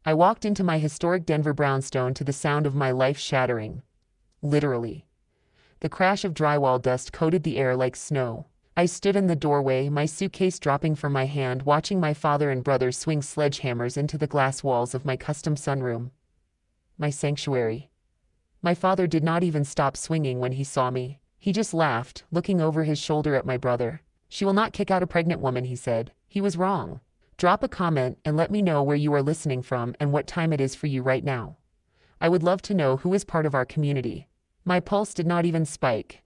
I walked into my historic Denver brownstone to the sound of my life shattering. Literally. The crash of drywall dust coated the air like snow. I stood in the doorway, my suitcase dropping from my hand, watching my father and brother swing sledgehammers into the glass walls of my custom sunroom. My sanctuary. My father did not even stop swinging when he saw me. He just laughed, looking over his shoulder at my brother. "She will not kick out a pregnant woman," he said. He was wrong. "Drop a comment and let me know where you are listening from and what time it is for you right now. I would love to know who is part of our community." My pulse did not even spike.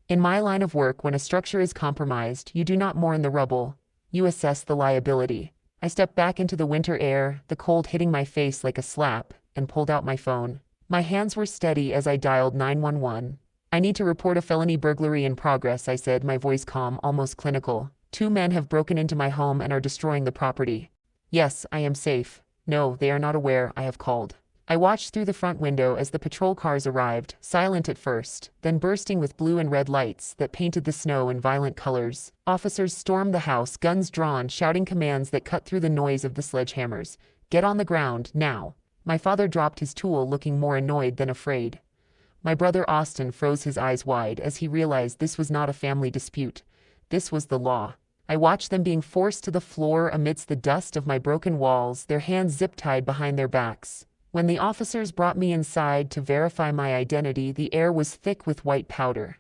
In my line of work, when a structure is compromised, you do not mourn the rubble. You assess the liability. I stepped back into the winter air, the cold hitting my face like a slap, and pulled out my phone. My hands were steady as I dialed 911. "I need to report a felony burglary in progress," I said, my voice calm, almost clinical. "Two men have broken into my home and are destroying the property." "Yes, I am safe." "No, they are not aware I have called." I watched through the front window as the patrol cars arrived, silent at first, then bursting with blue and red lights that painted the snow in violent colors. Officers stormed the house, guns drawn, shouting commands that cut through the noise of the sledgehammers. "Get on the ground, now." My father dropped his tool, looking more annoyed than afraid. My brother Austin froze his eyes wide as he realized this was not a family dispute. This was the law. I watched them being forced to the floor amidst the dust of my broken walls, their hands zip-tied behind their backs. When the officers brought me inside to verify my identity, the air was thick with white powder.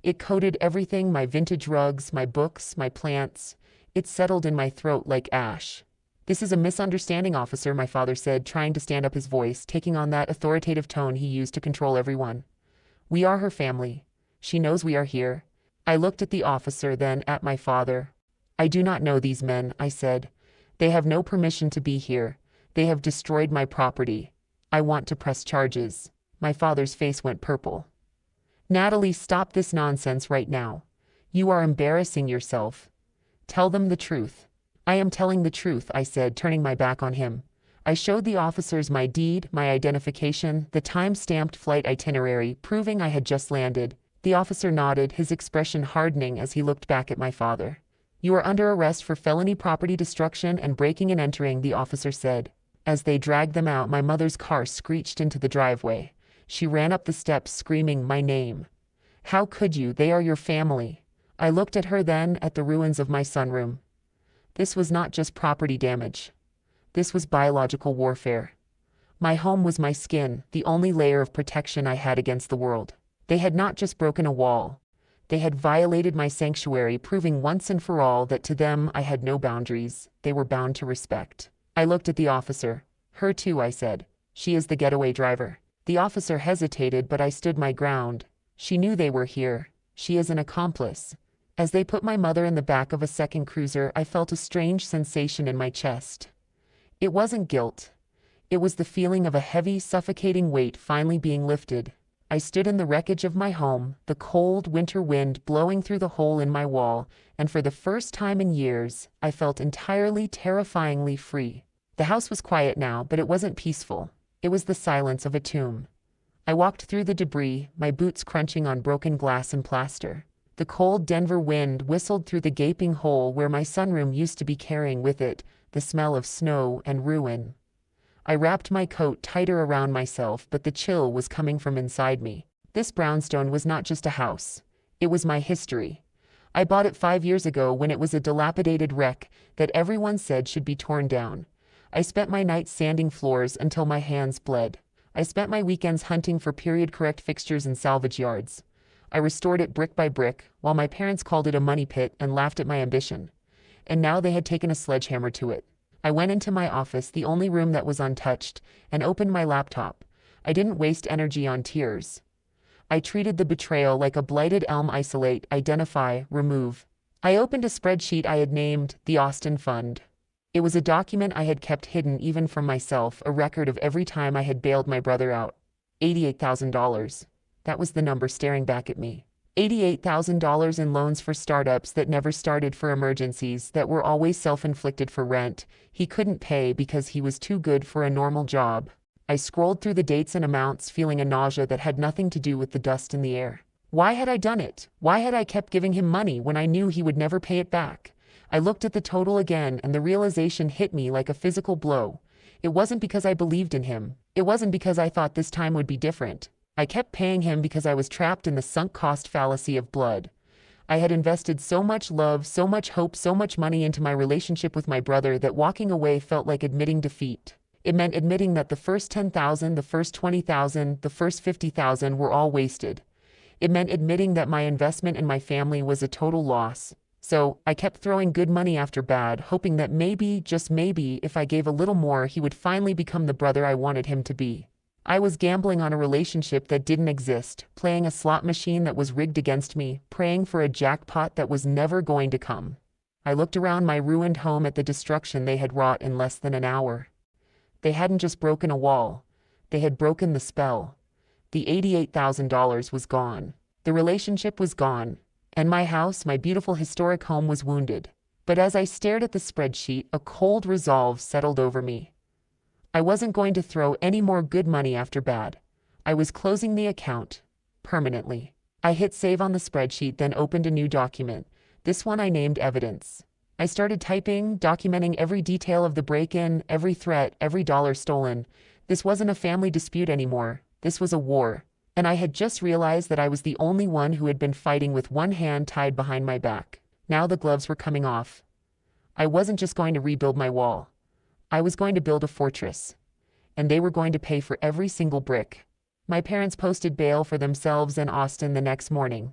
It coated everything, my vintage rugs, my books, my plants. It settled in my throat like ash. "This is a misunderstanding, officer," my father said, trying to stand up, his voice taking on that authoritative tone he used to control everyone. "We are her family. She knows we are here." I looked at the officer, then at my father. "I do not know these men," I said. "They have no permission to be here. They have destroyed my property. I want to press charges." My father's face went purple. "Natalie, stop this nonsense right now. You are embarrassing yourself. Tell them the truth." "I am telling the truth," I said, turning my back on him. I showed the officers my deed, my identification, the time-stamped flight itinerary, proving I had just landed. The officer nodded, his expression hardening as he looked back at my father. "You are under arrest for felony property destruction and breaking and entering," the officer said. As they dragged them out, my mother's car screeched into the driveway. She ran up the steps, screaming my name. "How could you? They are your family." I looked at her, then at the ruins of my sunroom. This was not just property damage. This was biological warfare. My home was my skin, the only layer of protection I had against the world. They had not just broken a wall. They had violated my sanctuary, proving once and for all that to them I had no boundaries. They were bound to respect. I looked at the officer. "Her too," I said. "She is the getaway driver." The officer hesitated, but I stood my ground. "She knew they were here. She is an accomplice." As they put my mother in the back of a second cruiser, I felt a strange sensation in my chest. It wasn't guilt. It was the feeling of a heavy, suffocating weight finally being lifted. I stood in the wreckage of my home, the cold winter wind blowing through the hole in my wall, and for the first time in years, I felt entirely, terrifyingly free. The house was quiet now, but it wasn't peaceful. It was the silence of a tomb. I walked through the debris, my boots crunching on broken glass and plaster. The cold Denver wind whistled through the gaping hole where my sunroom used to be, carrying with it the smell of snow and ruin. I wrapped my coat tighter around myself, but the chill was coming from inside me. This brownstone was not just a house. It was my history. I bought it 5 years ago when it was a dilapidated wreck that everyone said should be torn down. I spent my nights sanding floors until my hands bled. I spent my weekends hunting for period-correct fixtures in salvage yards. I restored it brick by brick, while my parents called it a money pit and laughed at my ambition. And now they had taken a sledgehammer to it. I went into my office, the only room that was untouched, and opened my laptop. I didn't waste energy on tears. I treated the betrayal like a blighted elm: isolate, identify, remove. I opened a spreadsheet I had named the Austin Fund. It was a document I had kept hidden even from myself, a record of every time I had bailed my brother out. $88,000. That was the number staring back at me. $88,000 in loans for startups that never started, for emergencies that were always self-inflicted, for rent he couldn't pay because he was too good for a normal job. I scrolled through the dates and amounts, feeling a nausea that had nothing to do with the dust in the air. Why had I done it? Why had I kept giving him money when I knew he would never pay it back? I looked at the total again, and the realization hit me like a physical blow. It wasn't because I believed in him. It wasn't because I thought this time would be different. I kept paying him because I was trapped in the sunk cost fallacy of blood. I had invested so much love, so much hope, so much money into my relationship with my brother that walking away felt like admitting defeat. It meant admitting that the first 10,000, the first 20,000, the first 50,000 were all wasted. It meant admitting that my investment in my family was a total loss. So, I kept throwing good money after bad, hoping that maybe, just maybe, if I gave a little more, he would finally become the brother I wanted him to be. I was gambling on a relationship that didn't exist, playing a slot machine that was rigged against me, praying for a jackpot that was never going to come. I looked around my ruined home at the destruction they had wrought in less than an hour. They hadn't just broken a wall. They had broken the spell. The $88,000 was gone. The relationship was gone. And my house, my beautiful historic home, was wounded. But as I stared at the spreadsheet, a cold resolve settled over me. I wasn't going to throw any more good money after bad. I was closing the account. Permanently. I hit save on the spreadsheet, then opened a new document. This one I named evidence. I started typing, documenting every detail of the break-in, every threat, every dollar stolen. This wasn't a family dispute anymore. This was a war. And I had just realized that I was the only one who had been fighting with one hand tied behind my back. Now the gloves were coming off. I wasn't just going to rebuild my wall. I was going to build a fortress. And they were going to pay for every single brick. My parents posted bail for themselves and Austin the next morning.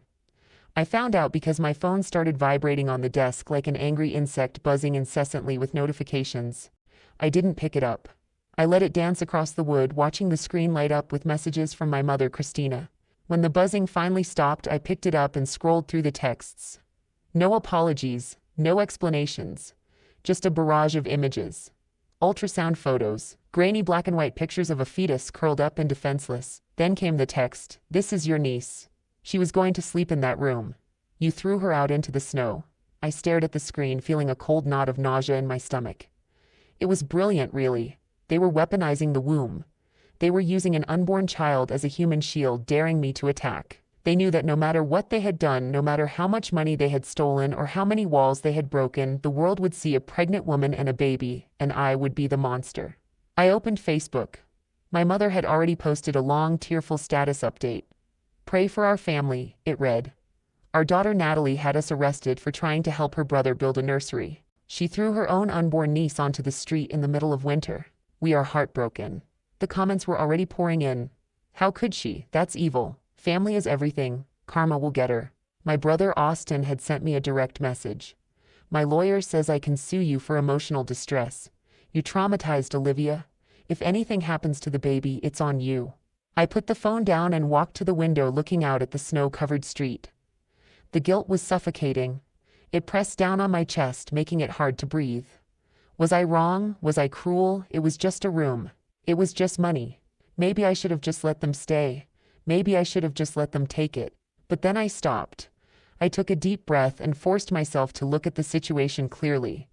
I found out because my phone started vibrating on the desk like an angry insect buzzing incessantly with notifications. I didn't pick it up. I let it dance across the wood, watching the screen light up with messages from my mother, Christina. When the buzzing finally stopped, I picked it up and scrolled through the texts. No apologies, no explanations. Just a barrage of images. Ultrasound photos, grainy black and white pictures of a fetus curled up and defenseless. Then came the text, "This is your niece. She was going to sleep in that room. You threw her out into the snow." I stared at the screen, feeling a cold knot of nausea in my stomach. It was brilliant, really. They were weaponizing the womb. They were using an unborn child as a human shield, daring me to attack. They knew that no matter what they had done, no matter how much money they had stolen or how many walls they had broken, the world would see a pregnant woman and a baby, and I would be the monster. I opened Facebook. My mother had already posted a long, tearful status update. "Pray for our family," it read. "Our daughter Natalie had us arrested for trying to help her brother build a nursery. She threw her own unborn niece onto the street in the middle of winter. We are heartbroken." The comments were already pouring in. "How could she? That's evil. Family is everything. Karma will get her." My brother Austin had sent me a direct message. "My lawyer says I can sue you for emotional distress. You traumatized Olivia. If anything happens to the baby, it's on you." I put the phone down and walked to the window, looking out at the snow-covered street. The guilt was suffocating. It pressed down on my chest, making it hard to breathe. Was I wrong? Was I cruel? It was just a room. It was just money. Maybe I should have just let them stay. Maybe I should have just let them take it. But then I stopped. I took a deep breath and forced myself to look at the situation clearly.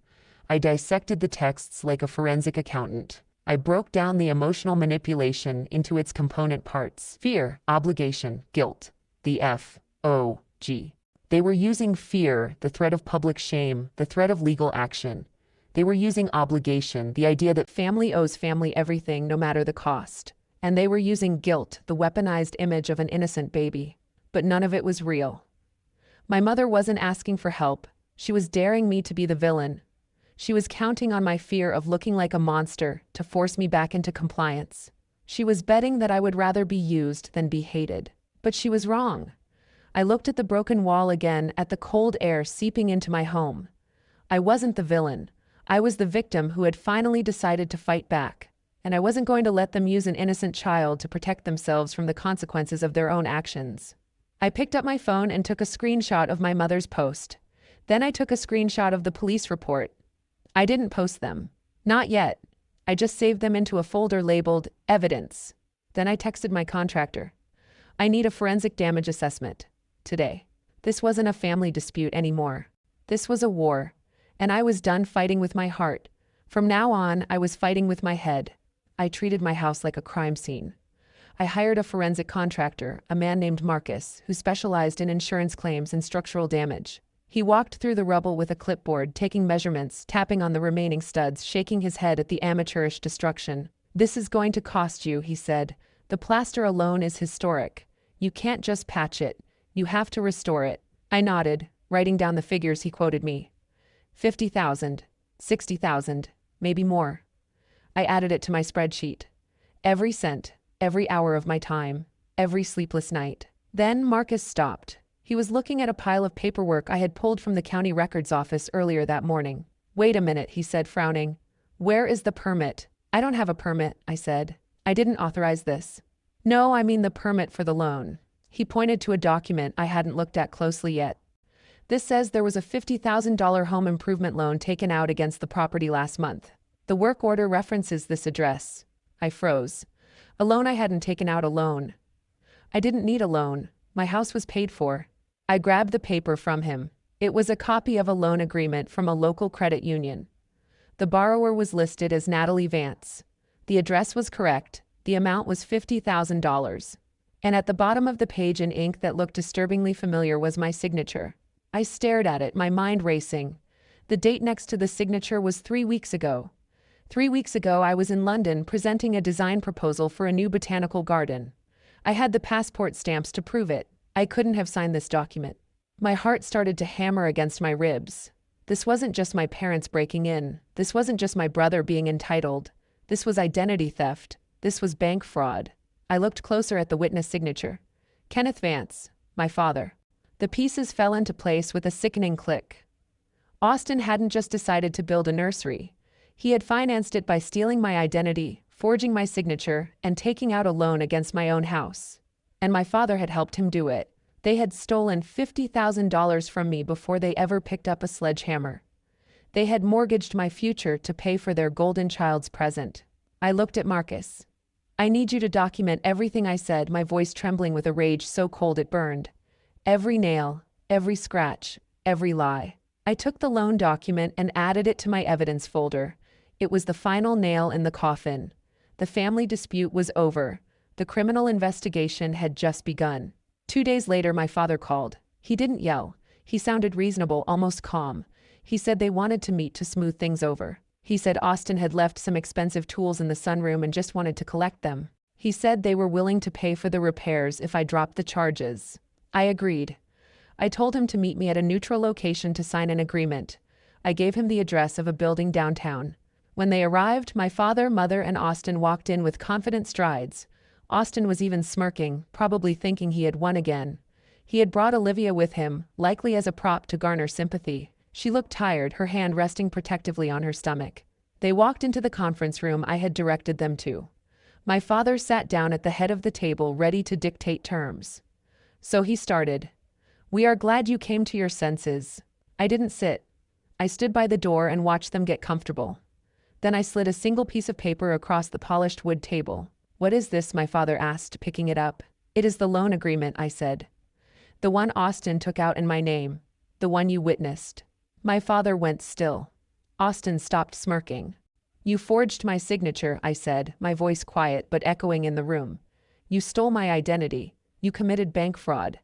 I dissected the texts like a forensic accountant. I broke down the emotional manipulation into its component parts. Fear, obligation, guilt. The F.O.G. They were using fear, the threat of public shame, the threat of legal action. They were using obligation, the idea that family owes family everything no matter the cost. And they were using guilt, the weaponized image of an innocent baby. But none of it was real. My mother wasn't asking for help. She was daring me to be the villain. She was counting on my fear of looking like a monster to force me back into compliance. She was betting that I would rather be used than be hated. But she was wrong. I looked at the broken wall again, at the cold air seeping into my home. I wasn't the villain. I was the victim who had finally decided to fight back. And I wasn't going to let them use an innocent child to protect themselves from the consequences of their own actions. I picked up my phone and took a screenshot of my mother's post. Then I took a screenshot of the police report. I didn't post them. Not yet. I just saved them into a folder labeled evidence. Then I texted my contractor. "I need a forensic damage assessment. Today." This wasn't a family dispute anymore. This was a war. And I was done fighting with my heart. From now on, I was fighting with my head. I treated my house like a crime scene. I hired a forensic contractor, a man named Marcus, who specialized in insurance claims and structural damage. He walked through the rubble with a clipboard, taking measurements, tapping on the remaining studs, shaking his head at the amateurish destruction. "This is going to cost you," he said. "The plaster alone is historic. You can't just patch it. You have to restore it." I nodded, writing down the figures he quoted me. 50,000, 60,000, maybe more. I added it to my spreadsheet. Every cent, every hour of my time, every sleepless night. Then Marcus stopped. He was looking at a pile of paperwork I had pulled from the county records office earlier that morning. "Wait a minute," he said, frowning. "Where is the permit?" "I don't have a permit," I said. "I didn't authorize this." "No, I mean the permit for the loan." He pointed to a document I hadn't looked at closely yet. "This says there was a $50,000 home improvement loan taken out against the property last month. The work order references this address." I froze. A loan? I hadn't taken out a loan. I didn't need a loan. My house was paid for. I grabbed the paper from him. It was a copy of a loan agreement from a local credit union. The borrower was listed as Natalie Vance. The address was correct. The amount was $50,000. And at the bottom of the page in ink that looked disturbingly familiar was my signature. I stared at it, my mind racing. The date next to the signature was 3 weeks ago. 3 weeks ago I was in London presenting a design proposal for a new botanical garden. I had the passport stamps to prove it. I couldn't have signed this document. My heart started to hammer against my ribs. This wasn't just my parents breaking in. This wasn't just my brother being entitled. This was identity theft. This was bank fraud. I looked closer at the witness signature. Kenneth Vance, my father. The pieces fell into place with a sickening click. Austin hadn't just decided to build a nursery. He had financed it by stealing my identity, forging my signature, and taking out a loan against my own house. And my father had helped him do it. They had stolen $50,000 from me before they ever picked up a sledgehammer. They had mortgaged my future to pay for their golden child's present. I looked at Marcus. "I need you to document everything," I said, my voice trembling with a rage so cold it burned. "Every nail, every scratch, every lie." I took the loan document and added it to my evidence folder. It was the final nail in the coffin. The family dispute was over. The criminal investigation had just begun. 2 days later, my father called. He didn't yell. He sounded reasonable, almost calm. He said they wanted to meet to smooth things over. He said Austin had left some expensive tools in the sunroom and just wanted to collect them. He said they were willing to pay for the repairs if I dropped the charges. I agreed. I told him to meet me at a neutral location to sign an agreement. I gave him the address of a building downtown. When they arrived, my father, mother, and Austin walked in with confident strides. Austin was even smirking, probably thinking he had won again. He had brought Olivia with him, likely as a prop to garner sympathy. She looked tired, her hand resting protectively on her stomach. They walked into the conference room I had directed them to. My father sat down at the head of the table, ready to dictate terms. So he started. "We are glad you came to your senses." I didn't sit. I stood by the door and watched them get comfortable. Then I slid a single piece of paper across the polished wood table. "What is this?" my father asked, picking it up. "It is the loan agreement," I said. "The one Austin took out in my name. The one you witnessed." My father went still. Austin stopped smirking. "You forged my signature," I said, my voice quiet but echoing in the room. "You stole my identity. You committed bank fraud.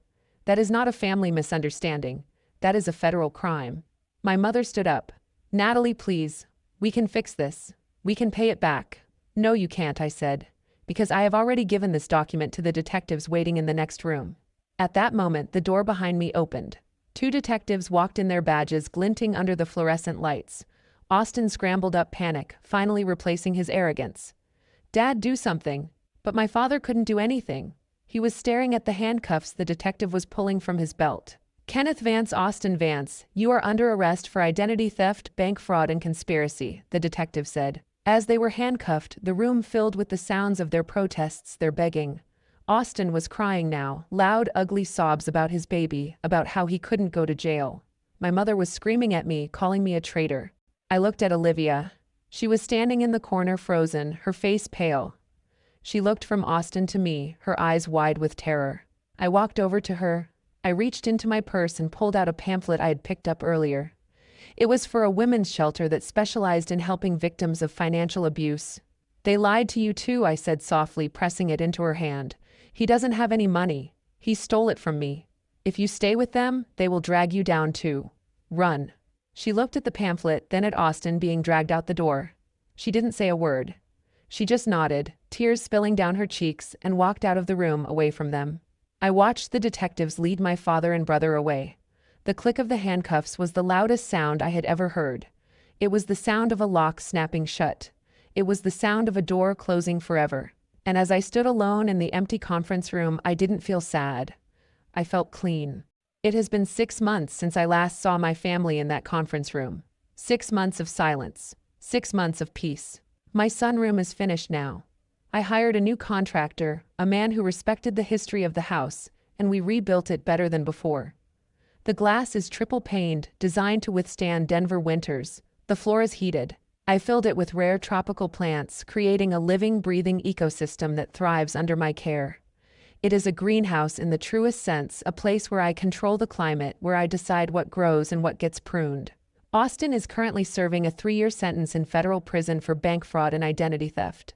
That is not a family misunderstanding. That is a federal crime." My mother stood up. "Natalie, please. We can fix this. We can pay it back." "No, you can't," I said, "because I have already given this document to the detectives waiting in the next room." At that moment, the door behind me opened. 2 detectives walked in, their badges glinting under the fluorescent lights. Austin scrambled up, panic, finally replacing his arrogance. "Dad, do something." But my father couldn't do anything. He was staring at the handcuffs the detective was pulling from his belt. "Kenneth Vance, Austin Vance, you are under arrest for identity theft, bank fraud, and conspiracy," the detective said. As they were handcuffed, the room filled with the sounds of their protests, their begging. Austin was crying now, loud, ugly sobs about his baby, about how he couldn't go to jail. My mother was screaming at me, calling me a traitor. I looked at Olivia. She was standing in the corner, frozen, her face pale. She looked from Austin to me, her eyes wide with terror. I walked over to her. I reached into my purse and pulled out a pamphlet I had picked up earlier. It was for a women's shelter that specialized in helping victims of financial abuse. "They lied to you too," I said softly, pressing it into her hand. "He doesn't have any money. He stole it from me. If you stay with them, they will drag you down too." Run. She looked at the pamphlet, then at Austin being dragged out the door. She didn't say a word. She just nodded, tears spilling down her cheeks, and walked out of the room away from them. I watched the detectives lead my father and brother away. The click of the handcuffs was the loudest sound I had ever heard. It was the sound of a lock snapping shut. It was the sound of a door closing forever. And as I stood alone in the empty conference room, I didn't feel sad. I felt clean. It has been 6 months since I last saw my family in that conference room. 6 months of silence. 6 months of peace. My sunroom is finished now. I hired a new contractor, a man who respected the history of the house, and we rebuilt it better than before. The glass is triple-paned, designed to withstand Denver winters. The floor is heated. I filled it with rare tropical plants, creating a living, breathing ecosystem that thrives under my care. It is a greenhouse in the truest sense, a place where I control the climate, where I decide what grows and what gets pruned. Austin is currently serving a 3-year sentence in federal prison for bank fraud and identity theft.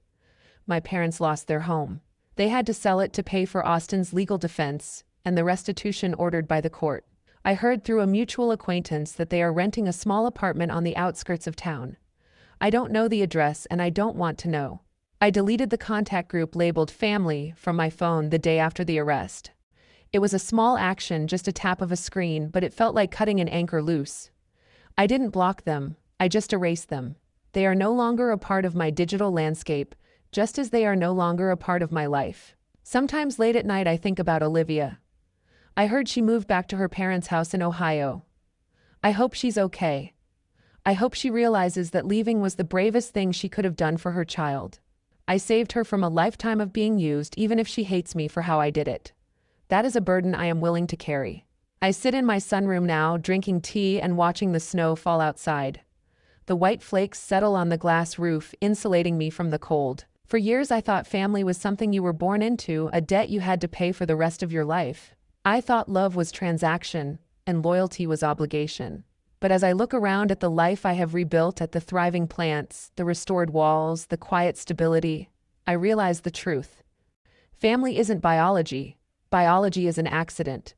My parents lost their home. They had to sell it to pay for Austin's legal defense and the restitution ordered by the court. I heard through a mutual acquaintance that they are renting a small apartment on the outskirts of town. I don't know the address and I don't want to know. I deleted the contact group labeled family from my phone the day after the arrest. It was a small action, just a tap of a screen, but it felt like cutting an anchor loose. I didn't block them, I just erased them. They are no longer a part of my digital landscape, just as they are no longer a part of my life. Sometimes late at night I think about Olivia. I heard she moved back to her parents' house in Ohio. I hope she's okay. I hope she realizes that leaving was the bravest thing she could have done for her child. I saved her from a lifetime of being used, even if she hates me for how I did it. That is a burden I am willing to carry. I sit in my sunroom now, drinking tea and watching the snow fall outside. The white flakes settle on the glass roof, insulating me from the cold. For years I thought family was something you were born into, a debt you had to pay for the rest of your life. I thought love was transaction, and loyalty was obligation. But as I look around at the life I have rebuilt, at the thriving plants, the restored walls, the quiet stability, I realize the truth. Family isn't biology. Biology is an accident.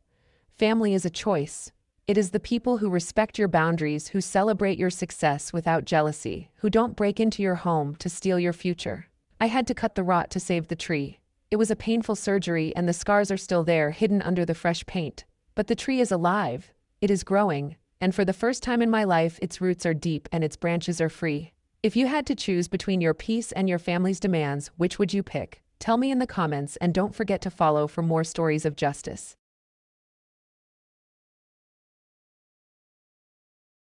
Family is a choice. It is the people who respect your boundaries, who celebrate your success without jealousy, who don't break into your home to steal your future. I had to cut the rot to save the tree. It was a painful surgery and the scars are still there, hidden under the fresh paint. But the tree is alive. It is growing. And for the first time in my life, its roots are deep and its branches are free. If you had to choose between your peace and your family's demands, which would you pick? Tell me in the comments and don't forget to follow for more stories of justice.